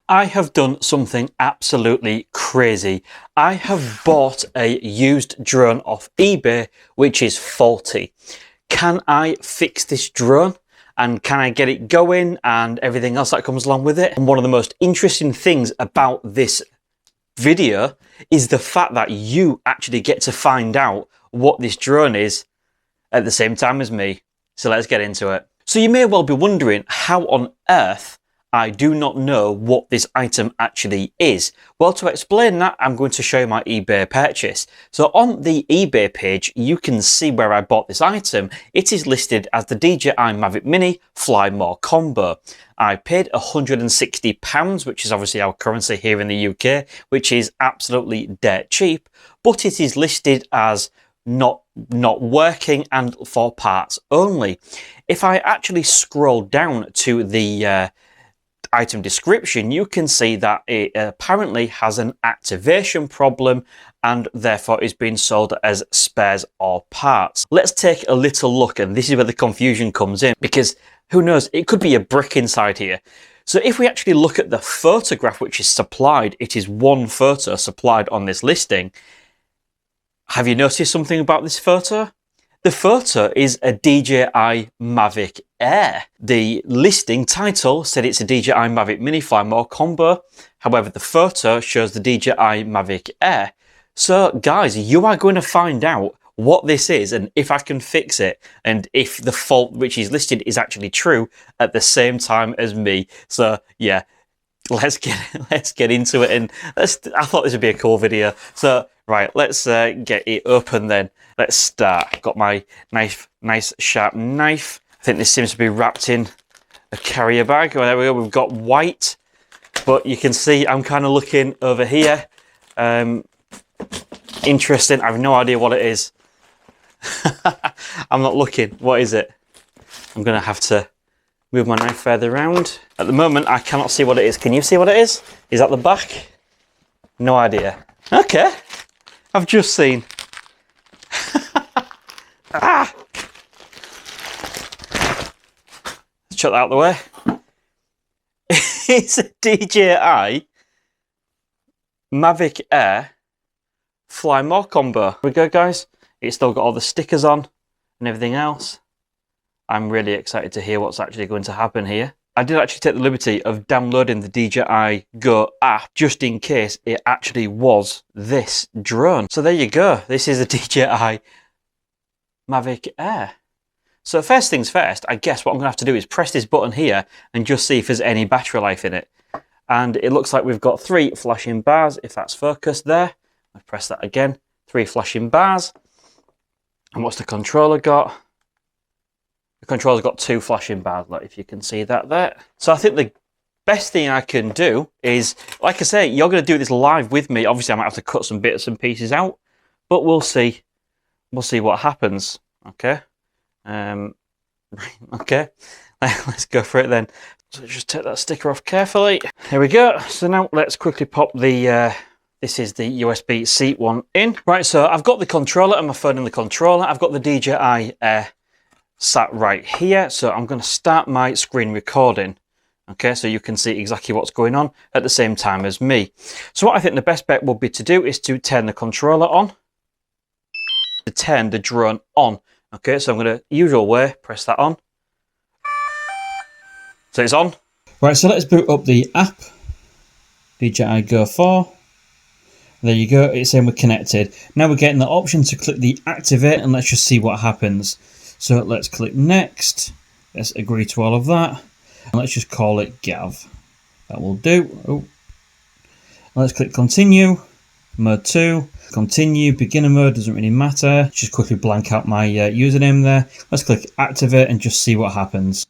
I have done something absolutely crazy. I have bought a used drone off eBay, which is faulty. Can I fix this drone? And can I get it going and everything else that comes along with it? And one of the most interesting things about this video is the fact that you actually get to find out what this drone is at the same time as me. So let's get into it. So you may well be wondering how on earth I do not know what this item actually is. Well, to explain that, I'm going to show you my eBay purchase. So on the eBay page, you can see where I bought this item. It is listed as the DJI Mavic Mini Fly More Combo. I paid £160, which is obviously our currency here in the UK, which is absolutely dirt cheap, but it is listed as not working and for parts only. If I actually scroll down to the item description, you can see that it apparently has an activation problem and therefore is being sold as spares or parts. Let's take a little look, and this is where the confusion comes in, because who knows, it could be a brick inside here. So if we actually look at the photograph which is supplied, it is one photo supplied on this listing. Have you noticed something about this photo? The photo is a DJI Mavic Air. The listing title said it's a DJI Mavic Mini Fly More Combo. However, the photo shows the DJI Mavic Air. So guys, you are going to find out what this is and if I can fix it, and if the fault which is listed is actually true at the same time as me. So yeah, let's get into it, and I thought this would be a cool video. So right, let's get it open then. Let's start. Got my nice sharp knife. I think this seems to be wrapped in a carrier bag. Oh, there we go. We've got white, but you can see I'm kind of looking over here. Interesting. I have no idea what it is. I'm not looking. What is it? I'm going to have to move my knife further around. At the moment, I cannot see what it is. Can you see what it is? Is that the back? No idea. Okay. I've just seen. Ah! Let's chuck that out of the way. It's a DJI Mavic Air Fly More Combo. Here we go, guys. It's still got all the stickers on and everything else. I'm really excited to hear what's actually going to happen here. I did actually take the liberty of downloading the DJI Go app just in case it actually was this drone. So there you go. This is a DJI Mavic Air. So first things first, I guess what I'm going to have to do is press this button here and just see if there's any battery life in it. And it looks like we've got 3 flashing bars, if that's focused there. I'll press that again. 3 flashing bars. And what's the controller got? The controller's got 2 flashing bars, like if you can see that there. So I think the best thing I can do is, like I say, you're going to do this live with me. Obviously, I might have to cut some bits and pieces out, but we'll see. We'll see what happens. Okay. Okay. Let's go for it then. So just take that sticker off carefully. Here we go. So now let's quickly pop the this is the USB-C one in. Right, so I've got the controller and my phone in the controller. I've got the DJI Air sat right here. So I'm going to start my screen recording. Okay, so you can see exactly what's going on at the same time as me. So what I think the best bet will be to do is to turn the controller on. To turn the drone on. Okay, so I'm going to, usual way, press that on. So it's on. Right, so let's boot up the app. DJI Go 4. There you go, it's saying we're connected. Now we're getting the option to click the activate, and let's just see what happens. So let's click next. Let's agree to all of that. And let's just call it Gav. That will do. Oh. Let's click continue. Mode 2. Continue. Beginner mode doesn't really matter. Just quickly blank out my username there. Let's click activate and just see what happens.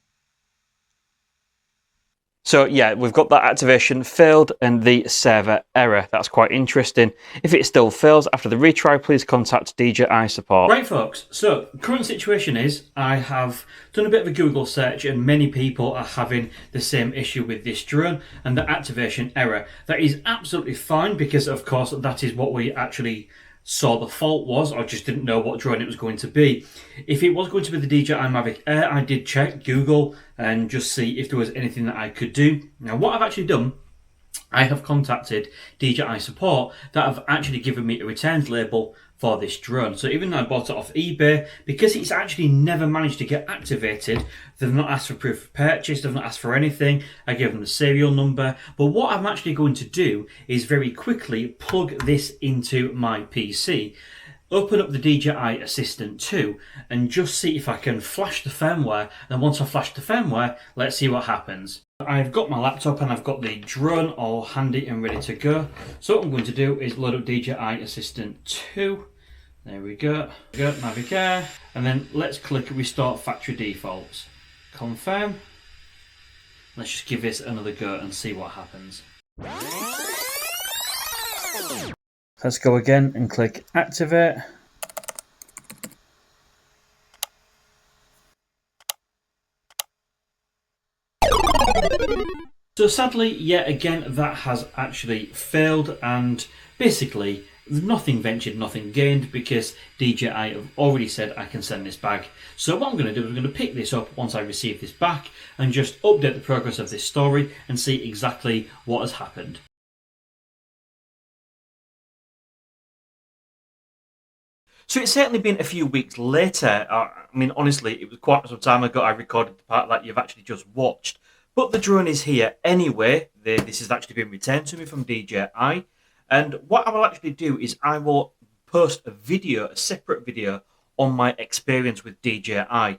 So yeah, we've got that activation failed and the server error. That's quite interesting. If it still fails after the retry, please contact DJI support. Right folks, so current situation is I have done a bit of a Google search and many people are having the same issue with this drone and the activation error. That is absolutely fine because of course that is what we actually saw the fault was, or just didn't know what drone it was going to be. If it was going to be the DJI Mavic Air, I did check Google and just see if there was anything that I could do. Now what I've actually done I have contacted DJI support that have actually given me a returns label for this drone. So even though I bought it off eBay, because it's actually never managed to get activated, they've not asked for proof of purchase, they've not asked for anything. I gave them the serial number. But what I'm actually going to do is very quickly plug this into my PC, open up the DJI Assistant 2 and just see if I can flash the firmware. And once I flash the firmware, let's see what happens. I've got my laptop and I've got the drone all handy and ready to go. So what I'm going to do is load up DJI Assistant 2. There we go. Navigate. And then let's click Restore Factory Defaults. Confirm. Let's just give this another go and see what happens. Let's go again and click Activate. So sadly, yet again, that has actually failed, and basically nothing ventured, nothing gained, because DJI have already said I can send this back. So what I'm going to do is I'm going to pick this up once I receive this back and just update the progress of this story and see exactly what has happened. So it's certainly been a few weeks later. I mean, honestly, it was quite some time ago I recorded the part that you've actually just watched. But the drone is here anyway. This has actually been returned to me from DJI. And what I will actually do is I will post a video, a separate video, on my experience with DJI.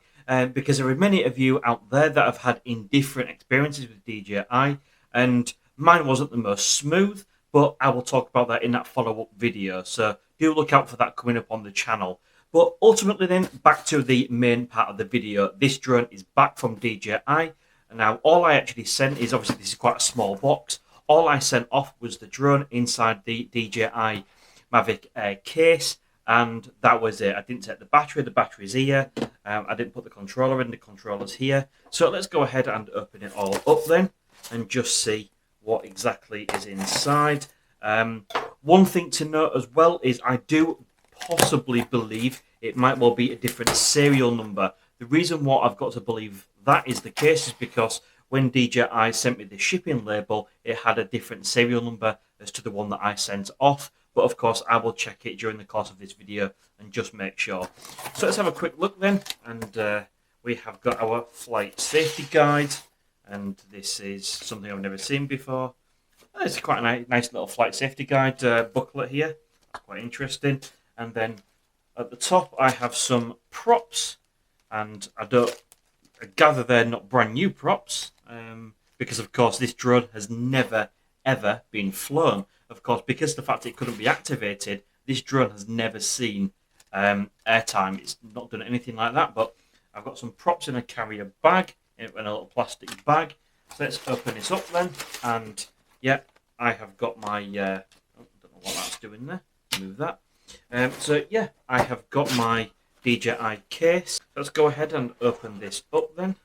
Because there are many of you out there that have had indifferent experiences with DJI. And mine wasn't the most smooth, but I will talk about that in that follow-up video. So do look out for that coming up on the channel. But ultimately then, back to the main part of the video. This drone is back from DJI. And now all I actually sent is, obviously this is quite a small box. All I sent off was the drone inside the DJI Mavic Air case. And that was it. I didn't take the battery. The battery's here. I didn't put the controller in. The controller's here. So let's go ahead and open it all up then and just see what exactly is inside. One thing to note as well is I do possibly believe it might well be a different serial number. The reason why I've got to believe that is the case is because when DJI sent me the shipping label, it had a different serial number as to the one that I sent off. But of course, I will check it during the course of this video and just make sure. So let's have a quick look then. And we have got our flight safety guide. And this is something I've never seen before. It's quite a nice little flight safety guide booklet here. Quite interesting. And then at the top, I have some props. And I gather they're not brand new props. Because, of course, this drone has never, ever been flown. Of course, because of the fact it couldn't be activated, this drone has never seen airtime. It's not done anything like that. But I've got some props in a carrier bag, in a little plastic bag. So let's open this up then. And yeah, I have got my, I don't know what that's doing there. Move that. So yeah, I have got my DJI case. Let's go ahead and open this up then.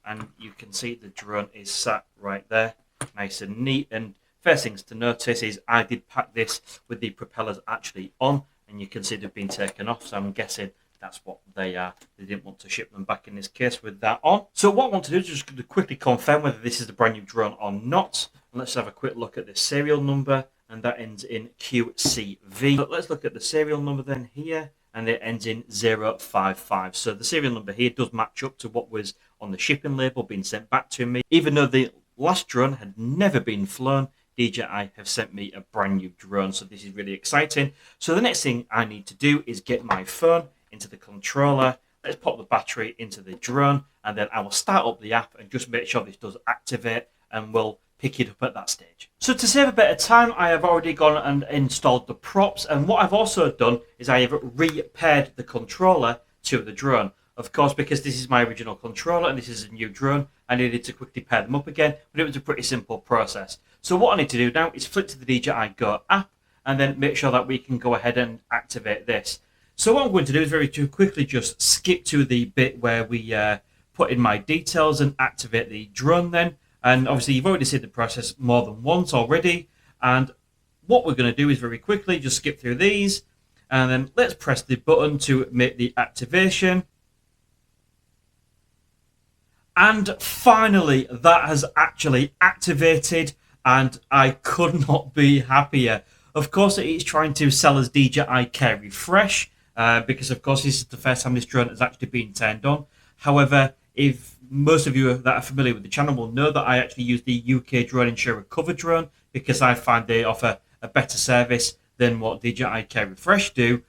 And you can see the drone is sat right there, nice and neat. And first things to notice is I did pack this with the propellers actually on, and you can see they've been taken off. So I'm guessing that's what they are. They didn't want to ship them back in this case with that on. So what I want to do is just to quickly confirm whether this is the brand new drone or not. And let's have a quick look at the serial number, and that ends in QCV. So let's look at the serial number then here, and it ends in 055. So the serial number here does match up to what was on the shipping label being sent back to me. Even though the last drone had never been flown, DJI have sent me a brand new drone. So this is really exciting. So the next thing I need to do is get my phone into the controller. Let's pop the battery into the drone, and then I will start up the app and just make sure this does activate, and we'll pick it up at that stage. So to save a bit of time, I have already gone and installed the props, and what I've also done is I have repaired the controller to the drone. Of course, because this is my original controller and this is a new drone, I needed to quickly pair them up again, but it was a pretty simple process. So what I need to do now is flick to the DJI Go app and then make sure that we can go ahead and activate this. So what I'm going to do is very quickly just skip to the bit where we put in my details and activate the drone then. And obviously you've already seen the process more than once already. And what we're going to do is very quickly just skip through these. And then let's press the button to make the activation. And finally, that has actually activated. and I could not be happier. Of course, it is trying to sell us DJI Carry Fresh, because of course this is the first time this drone has actually been turned on. However, if most of you that are familiar with the channel will know that I actually use the UK Drone Insurer Cover Drone, because I find they offer a better service than what DJI Carry Fresh do,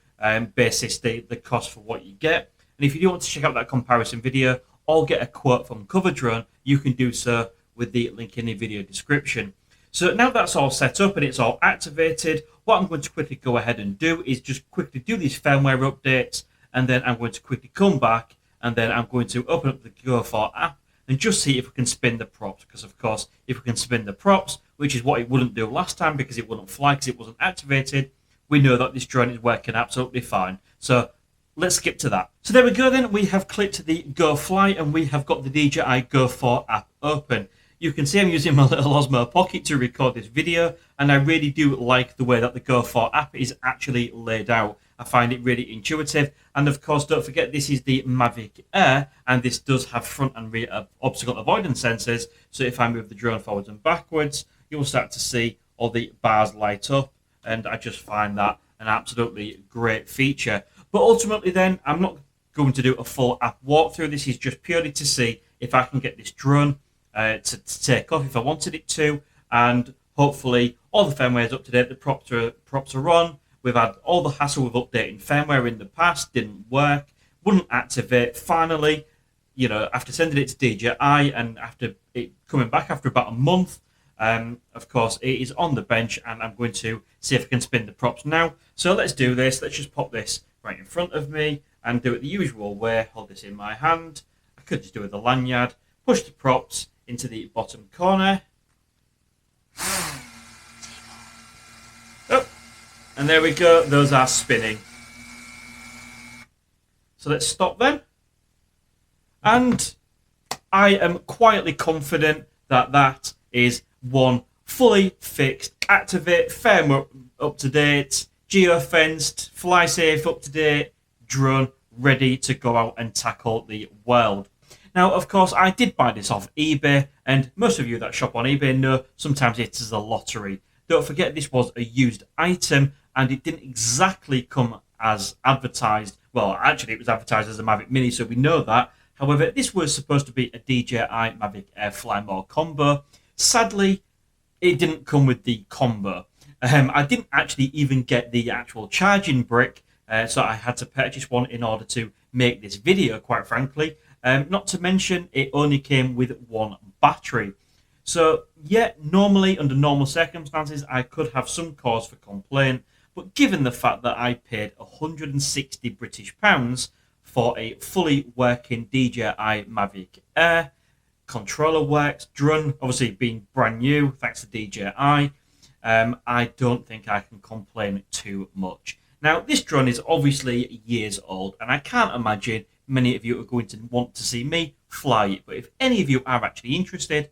basis the cost for what you get. And if you do want to check out that comparison video or get a quote from Cover Drone, you can do so with the link in the video description. So now that's all set up and it's all activated, what I'm going to quickly go ahead and do is just quickly do these firmware updates, and then I'm going to quickly come back, and then I'm going to open up the GAVINHR app and just see if we can spin the props, because of course if we can spin the props, which is what it wouldn't do last time because it wouldn't fly because it wasn't activated, we know that this drone is working absolutely fine. So let's skip to that. So there we go then, we have clicked the Go Fly and we have got the DJI GAVINHR app open. You can see I'm using my little Osmo Pocket to record this video, and I really do like the way that the GAVINHR app is actually laid out. I find it really intuitive, and of course don't forget this is the Mavic Air, and this does have front and rear obstacle avoidance sensors, so if I move the drone forwards and backwards you'll start to see all the bars light up, and I just find that an absolutely great feature. But ultimately then, I'm not going to do a full app walkthrough. This is just purely to see if I can get this drone to take off if I wanted it to, and hopefully all the firmware is up to date, the props are on. We've had all the hassle with updating firmware in the past, didn't work, wouldn't activate. Finally, you know, after sending it to DJI and after it coming back after about a month, of course it is on the bench, and I'm going to see if I can spin the props now. So let's do this. Let's just pop this right in front of me and do it the usual way. Hold this in my hand. I could just do it with a lanyard, push the props into the bottom corner. Oh, and there we go, those are spinning. So let's stop them. And I am quietly confident that that is one fully fixed, activate, firmware up to date, geo-fenced, fly safe up to date drone ready to go out and tackle the world. Now, of course, I did buy this off eBay, and most of you that shop on eBay know sometimes it is a lottery. Don't forget this was a used item, and it didn't exactly come as advertised. Well, actually, it was advertised as a Mavic Mini, so we know that. However, this was supposed to be a DJI Mavic Air Fly More combo. Sadly, it didn't come with the combo. I didn't actually even get the actual charging brick, so I had to purchase one in order to make this video, quite frankly. Not to mention, it only came with one battery. So, yeah, normally, under normal circumstances, I could have some cause for complaint. But given the fact that I paid £160 British for a fully working DJI Mavic Air, controller works, drone obviously being brand new, thanks to DJI, I don't think I can complain too much. Now, this drone is obviously years old, and I can't imagine many of you are going to want to see me fly it. But if any of you are actually interested,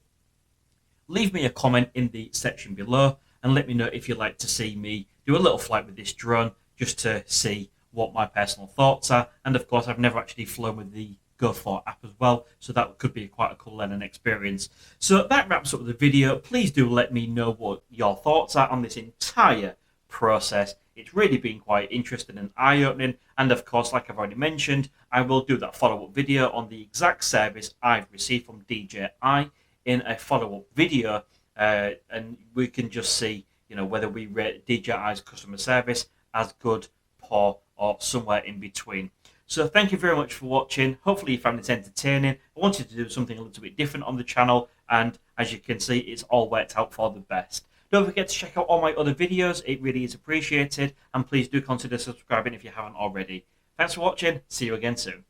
leave me a comment in the section below and let me know if you'd like to see me do a little flight with this drone, just to see what my personal thoughts are. And of course, I've never actually flown with the GAVINHR app as well, so that could be quite a cool learning experience. So that wraps up the video. Please do let me know what your thoughts are on this entire process. It's really been quite interesting and eye-opening, and of course, like I've already mentioned, I will do that follow-up video on the exact service I've received from DJI in a follow-up video, and we can just see, you know, whether we rate DJI's customer service as good, poor, or somewhere in between. So thank you very much for watching. Hopefully you found this entertaining. I wanted to do something a little bit different on the channel, and as you can see, it's all worked out for the best. Don't forget to check out all my other videos. It really is appreciated, and please do consider subscribing if you haven't already. Thanks for watching. See you again soon.